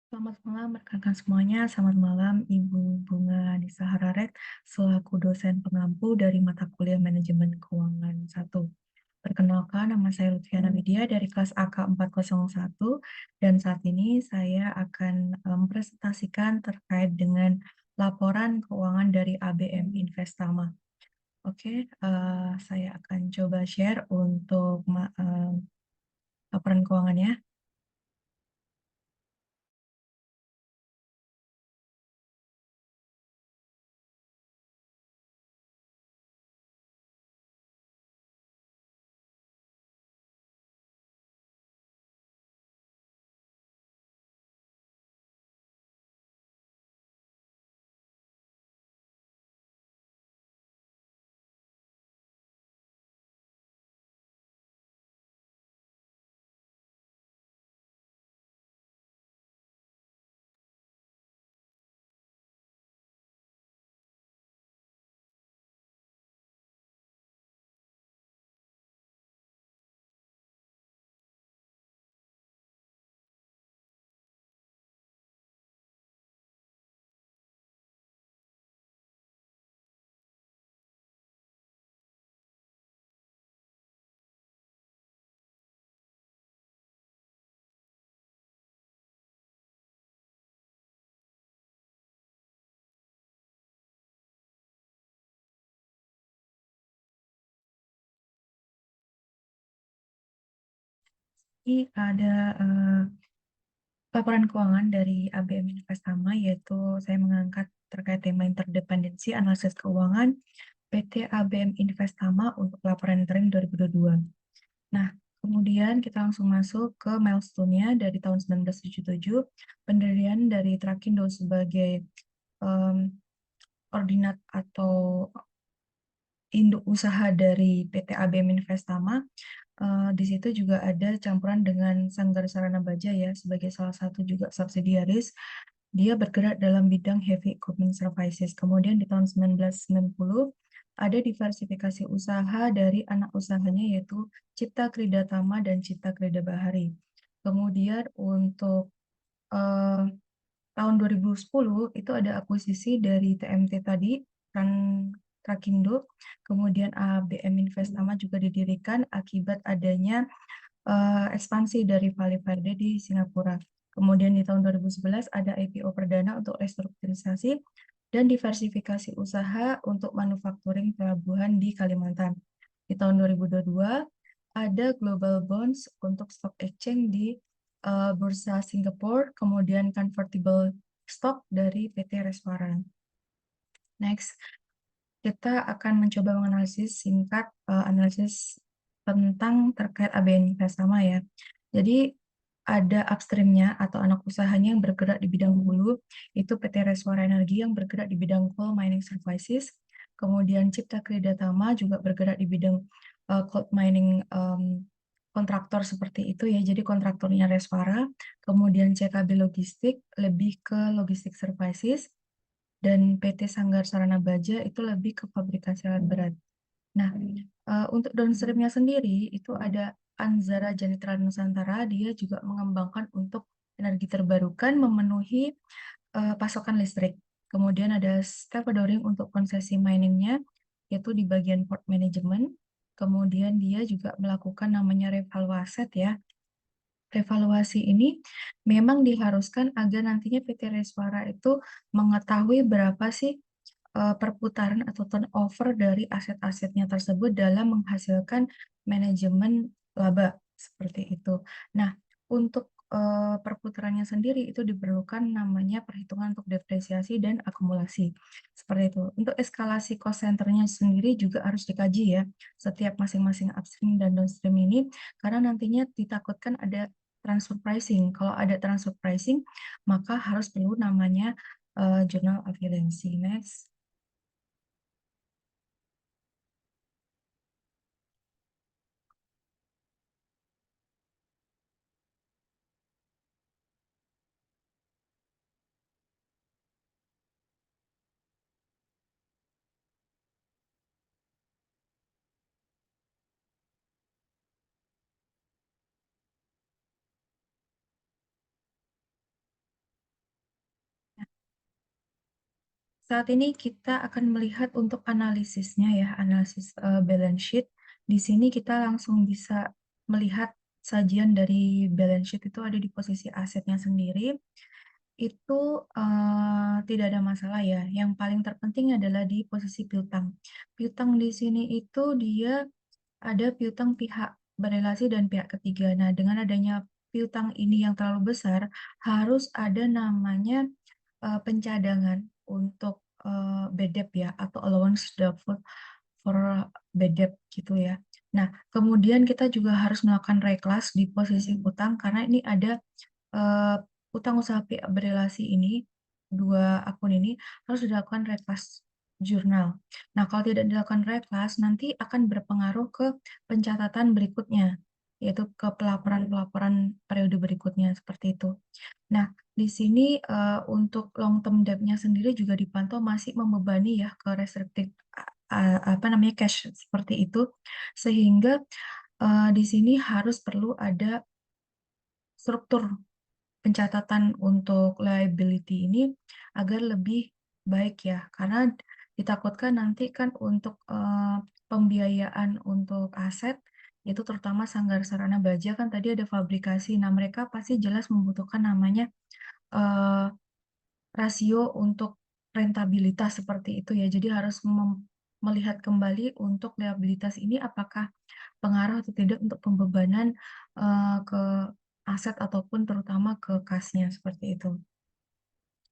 Selamat malam rekan-rekan semuanya, selamat malam Ibu Bunga Nisa Hararet selaku dosen pengampu dari mata kuliah Manajemen Keuangan 1. Perkenalkan, nama saya Lutfiana Widya dari kelas AK401 dan saat ini saya akan mempresentasikan terkait dengan laporan keuangan dari ABM Investama. Oke, saya akan coba share untuk laporan keuangannya. Ini ada laporan keuangan dari ABM Investama, yaitu saya mengangkat terkait tema interdependensi analisis keuangan PT ABM Investama untuk laporan interim 2022. Nah, kemudian kita langsung masuk ke milestone-nya dari tahun 1977, pendirian dari Trakindo sebagai em, ordinat atau induk usaha dari PT ABM Investama. Di situ juga ada campuran dengan Sanggar Sarana Baja ya sebagai salah satu juga subsidiaris. Dia bergerak dalam bidang heavy equipment services. Kemudian di tahun 1990 ada diversifikasi usaha dari anak usahanya yaitu Cipta Krida Tama dan Cipta Krida Bahari. Kemudian untuk eh, tahun 2010 itu ada akuisisi dari TMT tadi, kan Trakindo, kemudian ABM Investama juga didirikan akibat adanya ekspansi dari Vale Verde di Singapura. Kemudian di tahun 2011 ada IPO perdana untuk restrukturisasi dan diversifikasi usaha untuk manufacturing pelabuhan di Kalimantan. Di tahun 2022 ada Global Bonds untuk stock exchange di Bursa Singapura, kemudian convertible stock dari PT Reswaran. Next, kita akan mencoba menganalisis singkat analisis tentang terkait ABN Investama ya. Jadi ada upstreamnya atau anak usahanya yang bergerak di bidang hulu, itu PT Reswara Energi yang bergerak di bidang coal mining services. Kemudian Cipta Krida Tama juga bergerak di bidang coal mining kontraktor seperti itu ya. Jadi kontraktornya Reswara. Kemudian CKB Logistik lebih ke logistik services dan PT Sanggar Sarana Baja itu lebih ke fabrikasi alat berat. Nah, untuk downstreamnya sendiri itu ada Anzara Janitra Nusantara, dia juga mengembangkan untuk energi terbarukan memenuhi pasokan listrik. Kemudian ada Stevedoring untuk konsesi miningnya, yaitu di bagian port management. Kemudian dia juga melakukan namanya revaluasi ya. Revaluasi ini memang diharuskan agar nantinya PT Reswara itu mengetahui berapa sih perputaran atau turnover dari aset-asetnya tersebut dalam menghasilkan manajemen laba seperti itu. Nah, untuk perputarannya sendiri itu diperlukan namanya perhitungan untuk depresiasi dan akumulasi. Seperti itu. Untuk eskalasi cost centernya sendiri juga harus dikaji ya, setiap masing-masing upstream dan downstream ini, karena nantinya ditakutkan ada transfer pricing. Kalau ada transfer pricing, maka harus perlu namanya jurnal evidensi. Next. Saat ini kita akan melihat untuk analisisnya ya, analisis, balance sheet. Di sini kita langsung bisa melihat sajian dari balance sheet itu ada di posisi asetnya sendiri, itu, tidak ada masalah ya, yang paling terpenting adalah di posisi piutang. Piutang di sini itu dia ada piutang pihak berelasi dan pihak ketiga. Nah, dengan adanya piutang ini yang terlalu besar, harus ada namanya, pencadangan untuk, bad debt ya, atau allowance for bad debt gitu ya. Nah, kemudian kita juga harus melakukan reklas di posisi utang karena ini ada, eee, utang usaha pihak berelasi ini, 2 akun ini harus dilakukan reklas jurnal. Nah, kalau tidak dilakukan reklas, nanti akan berpengaruh ke pencatatan berikutnya, yaitu ke pelaporan-pelaporan periode berikutnya, seperti itu. Nah, di sini, untuk long term debt-nya sendiri juga dipantau masih membebani ya ke restricted apa namanya, cash seperti itu. Sehingga, di sini harus perlu ada struktur pencatatan untuk liability ini agar lebih baik ya, karena ditakutkan nanti kan untuk, pembiayaan untuk aset, itu terutama Sanggar Sarana Baja kan tadi ada fabrikasi. Nah, mereka pasti jelas membutuhkan namanya, eee, rasio untuk rentabilitas seperti itu ya. Jadi harus melihat kembali untuk liabilitas ini apakah pengaruh atau tidak untuk pembebanan, ke aset ataupun terutama ke kasnya, seperti itu.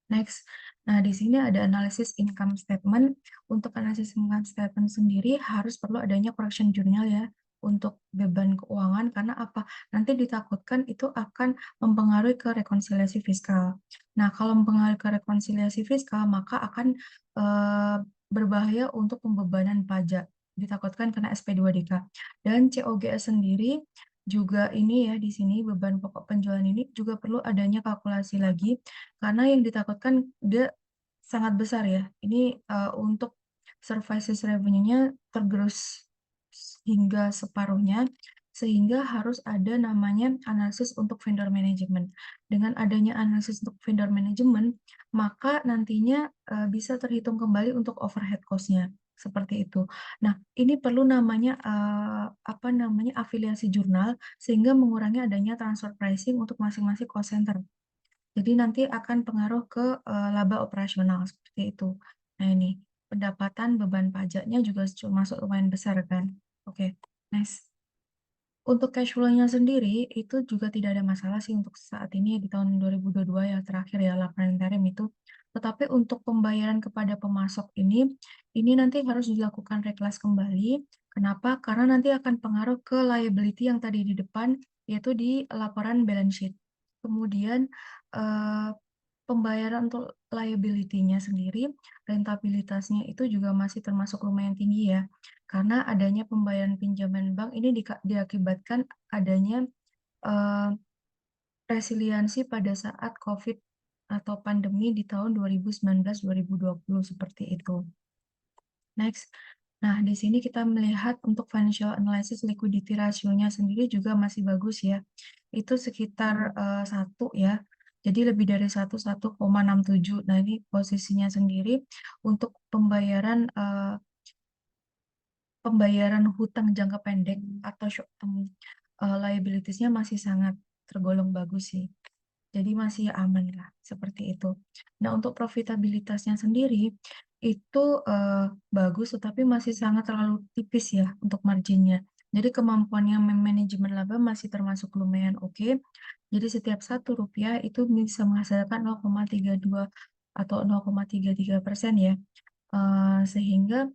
Next. Nah, di sini ada analisis income statement. Untuk analisis income statement sendiri harus perlu adanya correction journal ya untuk beban keuangan karena apa? Nanti ditakutkan itu akan mempengaruhi ke rekonsiliasi fiskal. Nah, kalau mempengaruhi ke rekonsiliasi fiskal maka akan berbahaya untuk pembebanan pajak. Ditakutkan kena SP2DK. Dan COGS sendiri juga ini ya di sini beban pokok penjualan ini juga perlu adanya kalkulasi lagi karena yang ditakutkan dia sangat besar ya. Ini, untuk services revenue-nya tergerus hingga separuhnya, sehingga harus ada namanya analisis untuk vendor management. Dengan adanya analisis untuk vendor management, maka nantinya, bisa terhitung kembali untuk overhead cost-nya, seperti itu. Nah, ini perlu namanya, apa namanya, afiliasi jurnal, sehingga mengurangi adanya transfer pricing untuk masing-masing cost center. Jadi nanti akan pengaruh ke, laba operasional, seperti itu. Nah ini, pendapatan beban pajaknya juga termasuk lumayan besar kan. Oke, next. Untuk cash flow-nya sendiri, itu juga tidak ada masalah sih untuk saat ini di tahun 2022 yang terakhir ya, laporan interim itu. Tetapi untuk pembayaran kepada pemasok ini nanti harus dilakukan reklas kembali. Kenapa? Karena nanti akan pengaruh ke liability yang tadi di depan, yaitu di laporan balance sheet. Kemudian, eee, pembayaran untuk liability-nya sendiri, rentabilitasnya itu juga masih termasuk lumayan tinggi ya. Karena adanya pembayaran pinjaman bank ini diakibatkan adanya, eee, resiliensi pada saat Covid atau pandemi di tahun 2019-2020 seperti itu. Next. Nah, di sini kita melihat untuk financial analysis liquidity ratio-nya sendiri juga masih bagus ya. Itu sekitar, 1 ya. Jadi lebih dari 1,67. Nah, ini posisinya sendiri untuk pembayaran hutang jangka pendek atau short term, liabilities-nya masih sangat tergolong bagus sih. Jadi masih aman lah, seperti itu. Nah, untuk profitabilitasnya sendiri, itu, bagus tetapi masih sangat terlalu tipis ya untuk marginnya. Jadi kemampuannya manajemen laba masih termasuk lumayan oke. Jadi setiap Rp1 itu bisa menghasilkan 0,32 atau 0,33% ya. Sehingga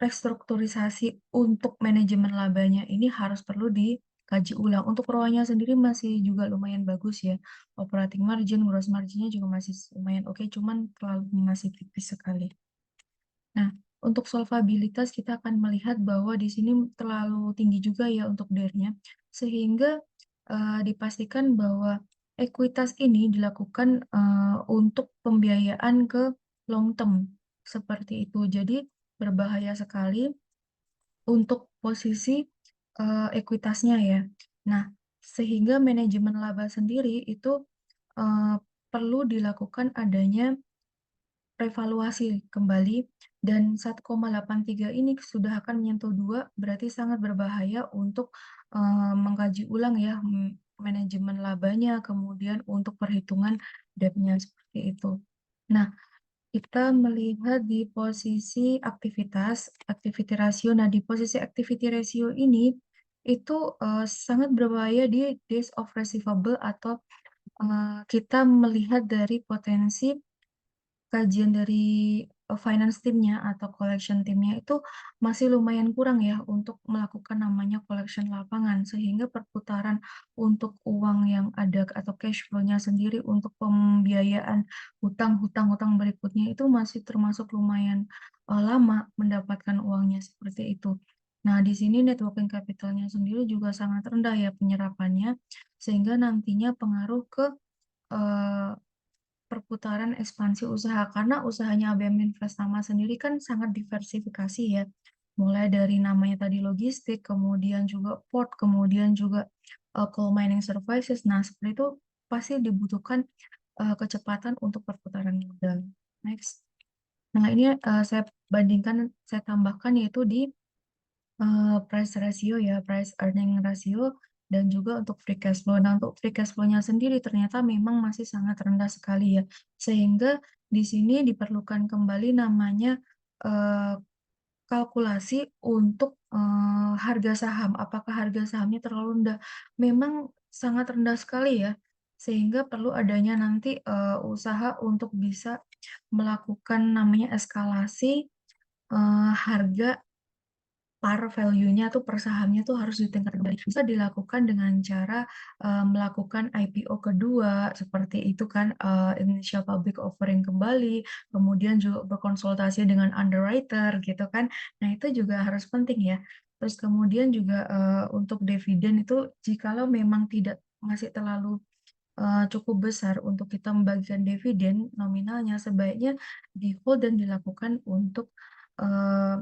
restrukturisasi untuk manajemen labanya ini harus perlu dikaji ulang. Untuk ROA-nya sendiri masih juga lumayan bagus ya. Operating margin, gross margin-nya juga masih lumayan oke, cuman terlalu masih tipis sekali. Nah, untuk solvabilitas kita akan melihat bahwa di sini terlalu tinggi juga ya untuk DER-nya, sehingga, dipastikan bahwa ekuitas ini dilakukan, untuk pembiayaan ke long term, seperti itu. Jadi berbahaya sekali untuk posisi, ekuitasnya ya. Nah, sehingga manajemen laba sendiri itu, eee, perlu dilakukan adanya revaluasi kembali dan 1,83 ini sudah akan menyentuh 2, berarti sangat berbahaya untuk, mengkaji ulang ya, manajemen labanya, kemudian untuk perhitungan debt-nya, seperti itu. Nah, kita melihat di posisi aktivitas, activity ratio. Nah, di posisi activity ratio ini, itu, sangat berbahaya di days of receivable atau, kita melihat dari potensi kajian dari, finance team-nya atau collection team-nya itu masih lumayan kurang ya untuk melakukan namanya collection lapangan, sehingga perputaran untuk uang yang ada atau cash flow-nya sendiri untuk pembiayaan hutang berikutnya itu masih termasuk lumayan, lama mendapatkan uangnya, seperti itu. Nah, di sini net working capital-nya sendiri juga sangat rendah ya penyerapannya, sehingga nantinya pengaruh ke, eee perputaran ekspansi usaha, karena usahanya ABM Investama sendiri kan sangat diversifikasi ya, mulai dari namanya tadi logistik, kemudian juga port, kemudian juga, coal mining services. Nah, seperti itu pasti dibutuhkan, kecepatan untuk perputaran modal. Next. Nah, ini, saya tambahkan yaitu di price ratio ya, price earning ratio, dan juga untuk free cash flow. Nah, untuk free cash flow-nya sendiri ternyata memang masih sangat rendah sekali ya, sehingga di sini diperlukan kembali namanya, eee, kalkulasi untuk, harga saham. Apakah harga sahamnya terlalu rendah? Memang sangat rendah sekali ya, sehingga perlu adanya nanti, usaha untuk bisa melakukan namanya eskalasi, harga par value-nya tuh per sahamnya tuh harus ditingkatkan kembali. Bisa dilakukan dengan cara, melakukan IPO kedua, seperti itu kan, initial public offering kembali, kemudian juga berkonsultasi dengan underwriter gitu kan. Nah, itu juga harus penting ya. Terus kemudian juga, untuk dividen itu jikalau memang tidak masih terlalu, cukup besar untuk kita membagikan dividen nominalnya, sebaiknya di-hold dan dilakukan untuk, eee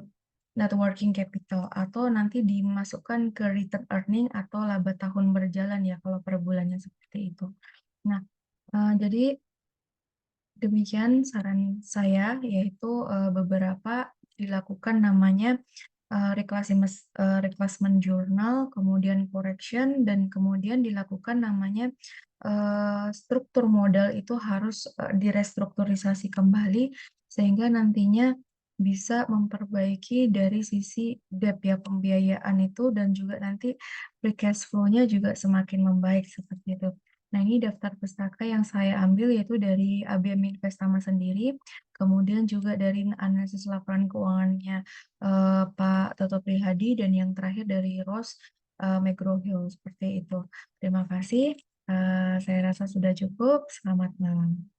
net working capital atau nanti dimasukkan ke return earning atau laba tahun berjalan ya kalau per bulannya seperti itu. Nah, jadi demikian saran saya yaitu, beberapa dilakukan namanya, reclassment journal, kemudian correction, dan kemudian dilakukan namanya, struktur modal itu harus, direstrukturisasi kembali sehingga nantinya bisa memperbaiki dari sisi debt ya, pembiayaan itu dan juga nanti free cash flow-nya juga semakin membaik seperti itu. Nah, ini daftar pustaka yang saya ambil yaitu dari ABM Investama sendiri, kemudian juga dari analisis laporan keuangannya, Pak Toto Prihadi, dan yang terakhir dari Ross, McGraw-Hill, seperti itu. Terima kasih, saya rasa sudah cukup. Selamat malam.